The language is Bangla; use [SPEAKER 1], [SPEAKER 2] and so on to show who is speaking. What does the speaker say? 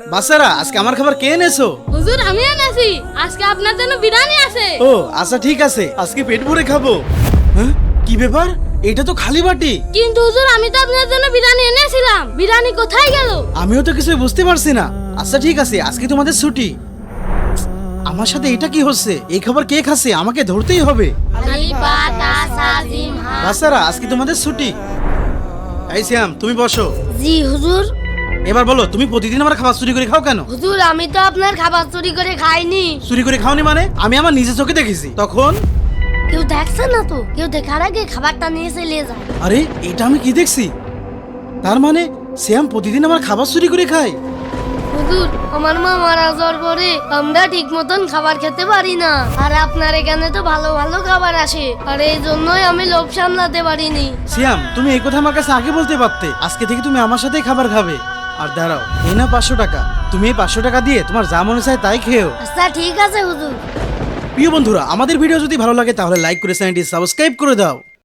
[SPEAKER 1] বাচ্চারা আজকে আমার খাবার কে এনেছো?
[SPEAKER 2] হুজুর আমি এনেছি, আজকে আপনার জন্য বিরিয়ানি আছে।
[SPEAKER 1] ও আচ্ছা ঠিক আছে, আজকে পেট ভরে খাবো। হ্যাঁ কি ব্যাপার, এটা তো খালি বাটি।
[SPEAKER 2] কিন্তু হুজুর আমি তো আপনার জন্য বিরিয়ানি এনেছিলাম, বিরিয়ানি কোথায় গেল?
[SPEAKER 1] আমিও তো কিছু বুঝতে পারছি না। আচ্ছা ঠিক আছে, আজকে তোমাদের ছুটি। আমার সাথে এটা কি হচ্ছে? এই খাবার কে খাচ্ছে? আমাকে ধরতেই হবে। বাচ্চারা আজকে তোমাদের ছুটি। এই শ্যাম তুমি বসো।
[SPEAKER 2] জি হুজুর।
[SPEAKER 1] এবার বলো, তুমি প্রতিদিন আমার খাবার চুরি করে খাও কেন?
[SPEAKER 2] হুজুর আমি তো আপনার খাবার চুরি করে খাইনি।
[SPEAKER 1] চুরি করে খাওনি মানে? আমি আমার নিজের চোখে দেখেছি তখন।
[SPEAKER 2] কেউ দেখছে না তো, কেউ দেখার আগে খাবারটা নিয়ে চলে যায়।
[SPEAKER 1] আরে এটা আমি কি দেখছি? তার মানে শ্যাম প্রতিদিন আমার খাবার চুরি করে খায়।
[SPEAKER 2] হুজুর আমার মা মারা যাওয়ার পরে আমরা ঠিক মতন খাবার খেতে পারি না, আর আপনার এখানে তো ভালো ভালো খাবার আসে, আর এই জন্যই আমি লোভ সামলাতে পারিনি।
[SPEAKER 1] শ্যাম তুমি এই কথা আমার কাছে আগে বলতে পারতে। আজকে থেকে তুমি আমার সাথেই খাবার খাবে। আর দাঁড়াও, এই না 500 টাকা। তুমি এই 500 টাকা দিয়ে তোমার যা মনে চায় তাই খেও।
[SPEAKER 2] আচ্ছা ঠিক আছে হুজুর।
[SPEAKER 1] প্রিয় বন্ধুরা, আমাদের ভিডিও যদি ভালো লাগে তাহলে লাইক করে চ্যানেলটি সাবস্ক্রাইব করে দাও।